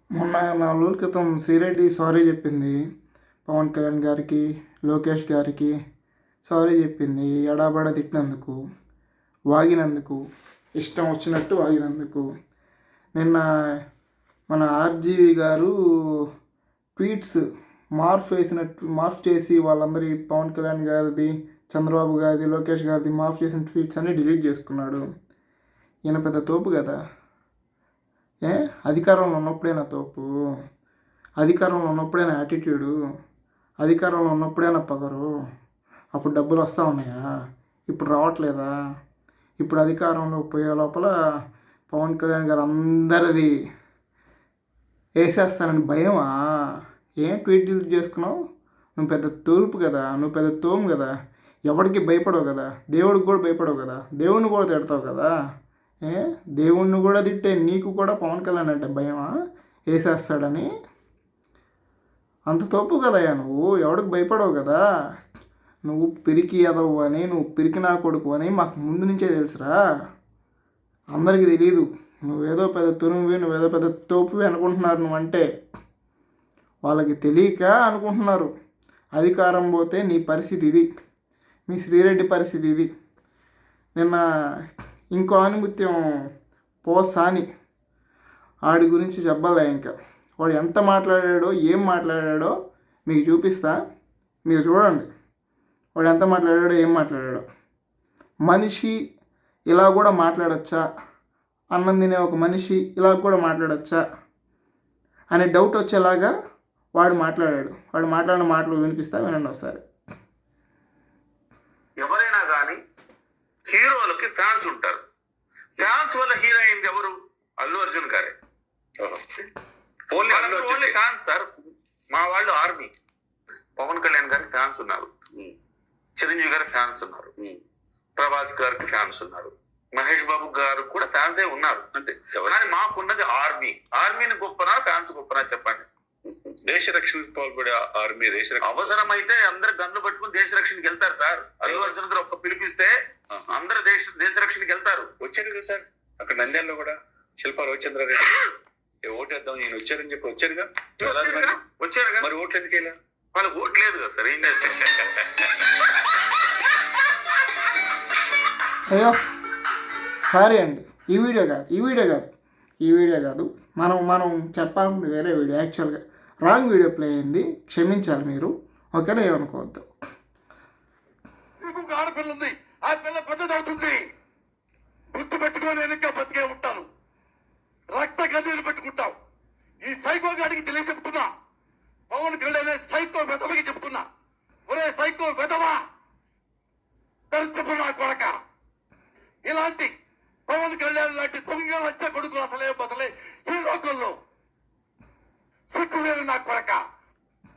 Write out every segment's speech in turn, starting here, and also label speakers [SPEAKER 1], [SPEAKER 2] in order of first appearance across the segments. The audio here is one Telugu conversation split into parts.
[SPEAKER 1] మొన్న 4 రోజుల క్రితం శ్రీరెడ్డి సారీ చెప్పింది. పవన్ కళ్యాణ్ గారికి, లోకేష్ గారికి సారీ చెప్పింది. ఎడాబెడా తిట్టినందుకు, వాగినందుకు, ఇష్టం వచ్చినట్టు వాగినందుకు. నిన్న మన ఆర్జీవి గారు ట్వీట్స్ మార్ఫ్ చేసి వాళ్ళందరి పవన్ కళ్యాణ్ గారిది, చంద్రబాబు గారిది, లోకేష్ గారిది మార్ఫ్ చేసిన ట్వీట్స్ అన్ని డిలీట్ చేసుకున్నాడు. ఈయన పెద్ద తోపు కదా. అధికారంలో ఉన్నప్పుడేనా తోపు? అధికారంలో ఉన్నప్పుడేనా యాటిట్యూడు? అధికారంలో ఉన్నప్పుడేనా పగరు? అప్పుడు డబ్బులు వస్తూ ఉన్నాయా? ఇప్పుడు రావట్లేదా? ఇప్పుడు అధికారంలో పోయే లోపల పవన్ కళ్యాణ్ గారు అందరిది వేసేస్తానని భయమా? ఏం ట్వీట్ డిలీట్ చేసుకున్నావు? నువ్వు పెద్ద తూర్పు కదా, నువ్వు పెద్ద తోము కదా, ఎవరికి భయపడవు కదా, దేవుడికి కూడా భయపడవు కదా, దేవుడిని కూడా తిడతావు కదా. దేవుణ్ణి కూడా తిట్టే నీకు కూడా పవన్ కళ్యాణ్ అంటే భయమా వేసేస్తాడని? అంత తప్పు కదయ్యా, నువ్వు ఎవడికి భయపడవు కదా. నువ్వు పిరికి ఎదవు అని, నువ్వు పిరికి నా కొడుకు అని మాకు ముందు నుంచే తెలుసురా. అందరికీ తెలియదు నువ్వేదో పెద్ద తురుమువి, నువ్వేదో పెద్ద తోపువి అనుకుంటున్నారు. నువ్వంటే వాళ్ళకి తెలియక అనుకుంటున్నారు. అధికారం పోతే నీ పరిస్థితి ఇది, మీ శ్రీరెడ్డి పరిస్థితి ఇది. నిన్న ఇంకో ఆనిముత్యం పోసాని, ఆడి గురించి చెప్పలే. ఇంకా వాడు ఎంత మాట్లాడాడో, ఏం మాట్లాడాడో మీకు చూపిస్తా, మీరు చూడండి. వాడు ఎంత మాట్లాడాడో, ఏం మాట్లాడాడో. మనిషి ఇలా కూడా మాట్లాడచ్చా, అన్నం తినే ఒక మనిషి ఇలా కూడా మాట్లాడచ్చా అనే డౌట్ వచ్చేలాగా వాడు మాట్లాడాడు. వాడు మాట్లాడిన మాటలు వినిపిస్తా, వినండి ఒకసారి.
[SPEAKER 2] ఎవరైనా కానీ హీరోలకి ఫ్యాన్స్ ఉంటారు. ఫ్యాన్స్ వల్ల హీరో అయింది ఎవరు? అల్లు అర్జున్ గారే. Only fans sir. మా వాళ్ళు ఆర్మీ. పవన్ కళ్యాణ్ గారికి ఫ్యాన్స్ ఉన్నారు, చిరంజీవి గారికి ఫ్యాన్స్ ఉన్నారు, ప్రభాస్ గారికి ఫ్యాన్స్ ఉన్నారు, మహేష్ బాబు గారు కూడా ఫ్యాన్సే ఉన్నారు అంతే. కానీ మాకున్నది ఆర్మీ. ఆర్మీని గొప్పనా ఫ్యాన్స్ గొప్పనా చెప్పండి?
[SPEAKER 3] దేశ రక్షణకు పాల్పడే ఆర్మీ,
[SPEAKER 2] అవసరం అయితే అందరు గన్లు పట్టుకుని దేశ రక్షణకి వెళ్తారు సార్. అల్లు అర్జున్ గారు ఒక్క పిలిపిస్తే అందరు దేశ రక్షణకి వెళ్తారు.
[SPEAKER 3] వచ్చారు కదా సార్, అక్కడ నంద్యాలలో కూడా శిల్పా రవిచంద్రారెడ్డి ఓటేద్దాం నేను వచ్చారని చెప్పి వచ్చారుగా. మరి ఓట్లు ఎందుకు వెళ్ళా?
[SPEAKER 2] వాళ్ళకి ఓట్లు లేదు కదా సార్. ఏం చేస్తే
[SPEAKER 1] అయ్యో సారీ అండి, ఈ వీడియో కాదు. మనం చెప్పాల్సింది వేరే వీడియో. యాక్చువల్గా రాంగ్ వీడియో ప్లే అయింది, క్షమించాలి మీరు. ఓకేనా? ఏమనుకోవద్దు.
[SPEAKER 4] ఆడపిల్ల ఉంది, ఆ పిల్ల పెద్దదవుతుంది. గుర్తు పెట్టుకొని వెనక బతికే ఉంటాను. రక్త కన్నీరు పెట్టుకుంటాం. ఈ సైకో గాడికి తెలియ చెప్తున్నా, పవన్ కళ్యాణ్ సైకో వెధవకి చెప్తున్నా, ఒరే సైకో వెధవా, తరచుకున్నా కొడక. ఇలాంటి పవన్ కళ్యాణ్ లాంటి దొంగ లచ్చ కొడుకులు అసలే ఈ లోకల్లో సిక్కులేరు నా కొడక.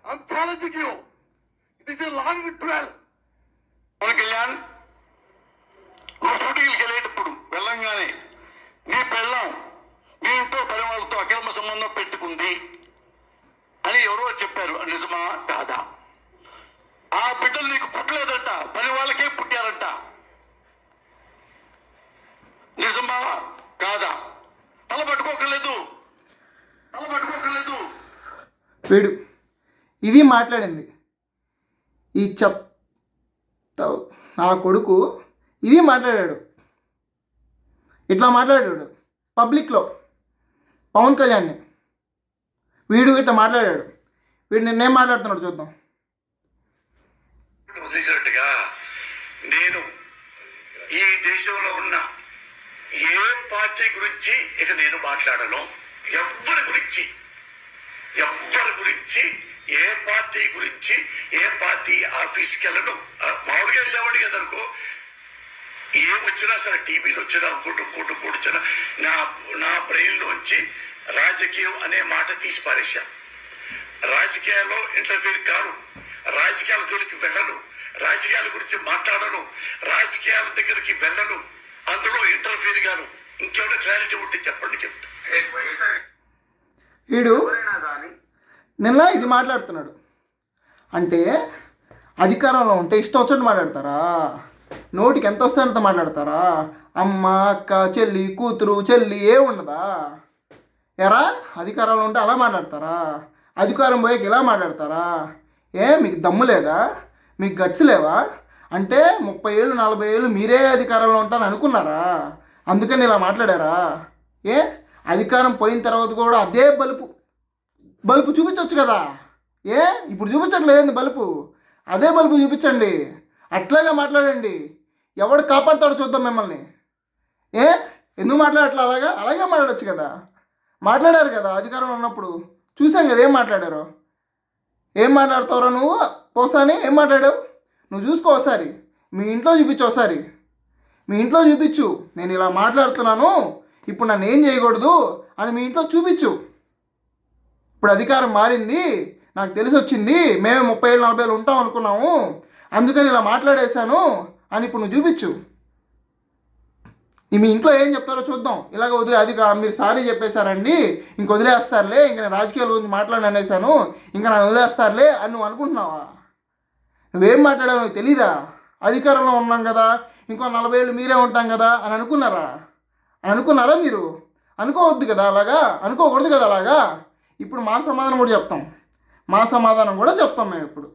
[SPEAKER 4] I'm challenging you. It is a long duel. Pawan Kalyan, నువ్వు షూటింగ్కి వెళ్ళేటప్పుడు వెళ్ళంగానే నీ పెళ్ళం మీ ఇంట్లో పని వాళ్ళతో అక్రమ సంబంధం పెట్టుకుంది అని ఎవరో చెప్పారు. నిజమా కాదా? ఆ బిడ్డలు నీకు పుట్టలేదంట, పని వాళ్ళకే పుట్టారంట. నిజమా కాదా? తల పట్టుకోకలేదు.
[SPEAKER 1] వీడు ఇది మాట్లాడింది, ఈ నా కొడుకు ఇది మాట్లాడాడు. ఇట్లా మాట్లాడాడు పబ్లిక్లో పవన్ కళ్యాణ్ని. వీడు ఇట్లా మాట్లాడాడు. వీడు నిన్నేం మాట్లాడుతున్నాడు చూద్దాం.
[SPEAKER 4] వదిలేసినట్టుగా నేను ఈ దేశంలో ఉన్న ఏ పార్టీ గురించి ఇక నేను మాట్లాడను. ఎవ్వరి గురించి ఏ పార్టీ గురించి ఏ పార్టీ ఆఫీస్కి వెళ్ళను. మామూలుగా వెళ్ళేవాడు కదనుకో, ఏం వచ్చినా సరే, టీవీలో వచ్చినా ఇంకోటి వచ్చినా నా బ్రెయిన్లోంచి రాజకీయం అనే మాట తీసి పారేశా. రాజకీయాల్లో ఇంటర్ఫీర్ కాను, రాజకీయాల జోలికి వెళ్ళను, రాజకీయాల గురించి మాట్లాడను, రాజకీయాల దగ్గరికి వెళ్ళను, అందులో ఇంటర్ఫీర్ గాను. ఇంకేమైనా క్లారిటీ ఉంటే చెప్పండి, చెప్తా.
[SPEAKER 1] వీడు నిన్న ఇది మాట్లాడుతున్నాడు అంటే అధికారంలో ఉంటే ఇష్టం వచ్చినట్టు మాట్లాడతారా? నోటికి ఎంత వస్తే అంత మాట్లాడతారా? అమ్మ, అక్క, చెల్లి, కూతురు, చెల్లి ఏముండదా? ఎరా అధికారంలో ఉంటే అలా మాట్లాడతారా? అధికారం పోయాక ఇలా మాట్లాడతారా? మీకు దమ్ము లేదా? మీకు గట్స్ లేవా? అంటే 30 ఏళ్ళు 40 ఏళ్ళు మీరే అధికారంలో ఉంటారని అనుకున్నారా? అందుకని ఇలా మాట్లాడారా? అధికారం పోయిన తర్వాత కూడా అదే బలుపు చూపించవచ్చు కదా? ఇప్పుడు చూపించట్లేదండి బలుపు. అదే బలుపు చూపించండి, అట్లాగే మాట్లాడండి. ఎవడు కాపాడుతాడో చూద్దాం మిమ్మల్ని. ఎందుకు మాట్లాడట్లా? అలాగే మాట్లాడచ్చు కదా. మాట్లాడారు కదా అధికారంలో ఉన్నప్పుడు, చూసాం కదా ఏం మాట్లాడారో. ఏం మాట్లాడతావురా నువ్వు పోసాని? ఏం మాట్లాడావు నువ్వు? చూసుకో ఒకసారి, మీ ఇంట్లో చూపించు ఒకసారి. మీ ఇంట్లో చూపించు, నేను ఇలా మాట్లాడుతున్నాను, ఇప్పుడు నన్ను ఏం చేయకూడదు అని మీ ఇంట్లో చూపించు. ఇప్పుడు అధికారం మారింది, నాకు తెలిసి వచ్చింది, మేమే 30 ఏళ్ళు 40 ఏళ్ళు ఉంటాం అనుకున్నాము, అందుకని ఇలా మాట్లాడేశాను అని ఇప్పుడు నువ్వు చూపించు. మీ ఇంట్లో ఏం చెప్తారో చూద్దాం. ఇలాగ మీరు సారీ చెప్పేశారండి, ఇంక వదిలేస్తారులే, ఇంక నేను రాజకీయాల గురించి మాట్లాడనేసాను, ఇంకా నన్ను వదిలేస్తారులే అని నువ్వు అనుకుంటున్నావా? నువ్వేం మాట్లాడావు నీకు తెలీదా? అధికారంలో ఉన్నాం కదా, ఇంకో 40 ఏళ్ళు మీరే ఉంటాం కదా అని అనుకున్నారా మీరు? అనుకోవద్దు కదా అలాగా, అనుకోకూడదు కదా అలాగా. ఇప్పుడు మా సమాధానం కూడా చెప్తాం మేము ఇప్పుడు.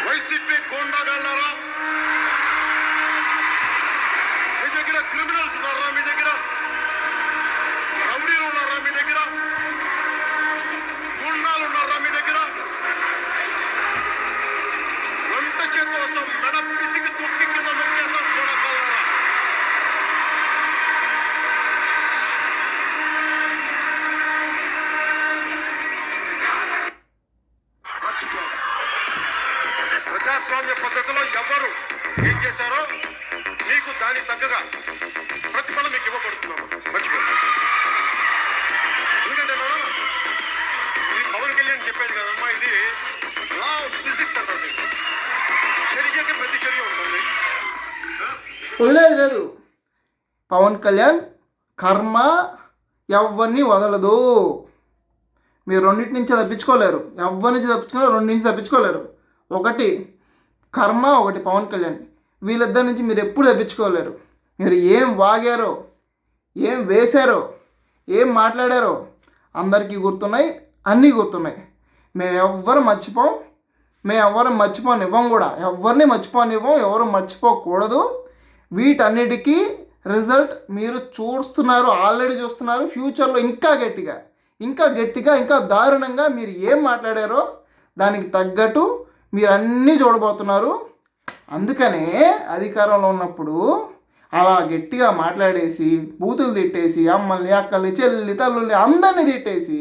[SPEAKER 4] వైసీపీ గోండాగాళ్ళారా, మీ దగ్గర క్రిమినల్స్ ఉన్నారా? మీ దగ్గర రౌడీలు ఉన్నారా? మీ దగ్గర గుండాలు ఉన్నారా? మీ దగ్గర వంట చేతులతో మెడ పిసికి తొక్కి కింద నొక్కేస్తాం గోడకాళ్ళారా? ప్రజాస్వామ్య పద్ధతిలో ఎవరు ఏం చేశారో మీకు దాని తగ్గగా ప్రతిఫలం మీకు ఇవ్వబడుతున్నాము. మర్చిపోయింది. ఎందుకంటే ఇది పవన్ కళ్యాణ్ చెప్పేది కదమ్మా, ఇది లా ఆఫ్ ఫిజిక్స్ అంటుంది. చర్యకి ప్రతి చర్య ఉంటుంది.
[SPEAKER 1] వదిలేదు లేదు. పవన్ కళ్యాణ్ కర్మ ఎవరిని వదలదు. మీరు రెండింటి నుంచి తప్పించుకోలేరు. ఎవరి నుంచి తప్పించుకోలేరు, రెండు నుంచి తప్పించుకోలేరు. ఒకటి కర్మ, ఒకటి పవన్ కళ్యాణ్. వీళ్ళిద్దరి నుంచి మీరు ఎప్పుడు తప్పించుకోలేరు. మీరు ఏం వాగారో, ఏం వేశారో, ఏం మాట్లాడారో అందరికీ గుర్తున్నాయి, అన్నీ గుర్తున్నాయి. మేము ఎవ్వరు మర్చిపోనివ్వం కూడా. ఎవరిని మర్చిపోనివ్వం, ఎవరు మర్చిపోకూడదు. వీటన్నిటికీ రిజల్ట్ మీరు చూస్తున్నారు, ఆల్రెడీ చూస్తున్నారు. ఫ్యూచర్లో ఇంకా గట్టిగా ఇంకా దారుణంగా మీరు ఏం మాట్లాడారో దానికి తగ్గట్టు మీరు అన్నీ చూడబోతున్నారు. అందుకనే అధికారంలో ఉన్నప్పుడు అలా గట్టిగా మాట్లాడేసి బూతులు తిట్టేసి అమ్మల్ని అక్కల్ని చెల్లి తల్లుల్ని అందరినీ తిట్టేసి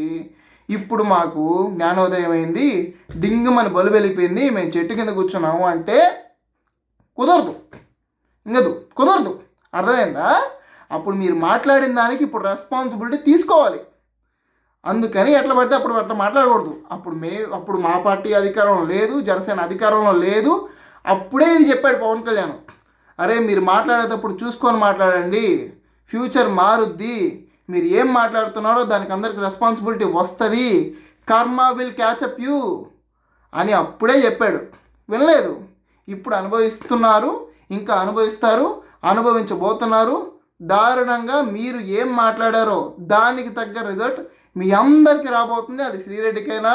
[SPEAKER 1] ఇప్పుడు మాకు జ్ఞానోదయం అయింది, డింగుమని బలు వెళ్ళిపోయింది, మేము చెట్టు కింద కూర్చున్నాము అంటే కుదరదు. అర్థమైందా? అప్పుడు మీరు మాట్లాడిన దానికి ఇప్పుడు రెస్పాన్సిబిలిటీ తీసుకోవాలి. అందుకని ఎట్లా పడితే అప్పుడు అట్లా మాట్లాడకూడదు. అప్పుడు మా పార్టీ అధికారంలో లేదు, జనసేన అధికారంలో లేదు. అప్పుడే ఇది చెప్పాడు పవన్ కళ్యాణ్, అరే మీరు మాట్లాడేటప్పుడు చూసుకొని మాట్లాడండి, ఫ్యూచర్ మారుద్ది, మీరు ఏం మాట్లాడుతున్నారో దానికి అందరికి రెస్పాన్సిబిలిటీ వస్తుంది, కర్మ విల్ క్యాచప్ యూ అని అప్పుడే చెప్పాడు. వినలేదు. ఇప్పుడు అనుభవిస్తున్నారు, ఇంకా అనుభవిస్తారు, అనుభవించబోతున్నారు. దారుణంగా మీరు ఏం మాట్లాడారో దానికి తగ్గ రిజల్ట్ మీ అందరికీ రాబోతుంది. అది శ్రీరెడ్డికైనా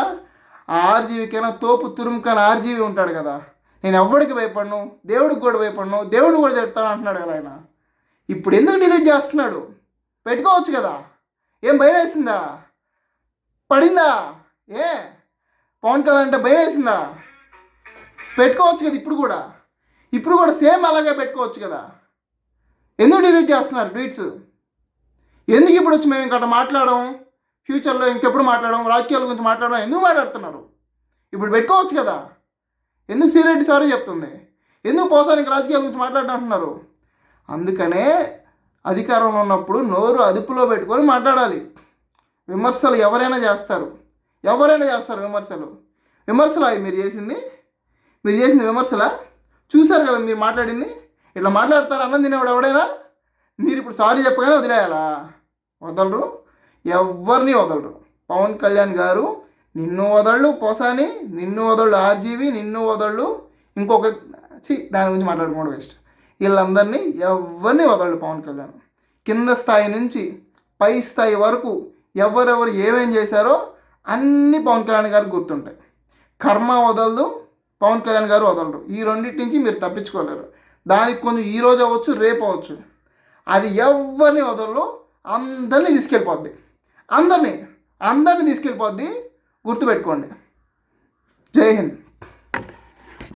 [SPEAKER 1] ఆర్జీవికైనా తోపు తురుముకైనా ఆర్జీవి ఉంటాడు కదా, నేను ఎవరికి భయపడను, దేవుడికి కూడా భయపడను, దేవుడిని కూడా తిడతాను అంటున్నాడు కదా ఆయన. ఇప్పుడు ఎందుకు డిలీట్ చేస్తున్నాడు? పెట్టుకోవచ్చు కదా. ఏం భయం వేసిందా? పడిందా? పవన్ కళ్యాణ్ అంటే భయం వేసిందా? పెట్టుకోవచ్చు కదా. ఇప్పుడు కూడా సేమ్ అలాగే పెట్టుకోవచ్చు కదా. ఎందుకు డిలీట్ చేస్తున్నారు ట్వీట్స్? ఎందుకు ఇప్పుడు వచ్చి మేము ఇంకా మాట్లాడడం, ఫ్యూచర్లో ఇంకెప్పుడు మాట్లాడడం, రాజకీయాల గురించి మాట్లాడడం ఎందుకు మాట్లాడుతున్నారు? ఇప్పుడు పెట్టుకోవచ్చు కదా. ఎందుకు శ్రీరెడ్డి సారీ చెప్తుంది? ఎందుకు పోసానికి రాజకీయాల గురించి మాట్లాడడం అంటున్నారు? అందుకనే అధికారంలో ఉన్నప్పుడు నోరు అదుపులో పెట్టుకొని మాట్లాడాలి. విమర్శలు ఎవరైనా చేస్తారు విమర్శలు అవి మీరు చేసింది విమర్శలా? చూశారు కదా మీరు మాట్లాడింది. ఇట్లా మాట్లాడతారు అన్నం తినేవాడు ఎవడైనా? మీరు ఇప్పుడు సారీ చెప్పగానే వదిలేయాలా? వదలరు, ఎవరిని వదలరు. పవన్ కళ్యాణ్ గారు నిన్ను వదళ్ళు, పోసాని నిన్ను వదళ్ళు, ఆర్జీవి నిన్ను వదళ్ళు, ఇంకొక దాని గురించి మాట్లాడుకోవడం వేస్ట్. వీళ్ళందరినీ ఎవరిని వదలడు పవన్ కళ్యాణ్. కింద స్థాయి నుంచి పై స్థాయి వరకు ఎవరెవరు ఏమేం చేశారో అన్నీ పవన్ కళ్యాణ్ గారికి గుర్తుంటాయి. కర్మ వదలదు, పవన్ కళ్యాణ్ గారు వదలరు. ఈ రెండింటి నుంచి మీరు తప్పించుకోలేరు. దానికి కొంచెం ఈరోజు అవ్వచ్చు, రేపు అవ్వచ్చు, అది ఎవరిని వదలరు. అందరినీ తీసుకెళ్ళిపోద్ది, అందరినీ తీసుకెళ్ళిపోద్ది. గుర్తుపెట్టుకోండి. జై హింద్.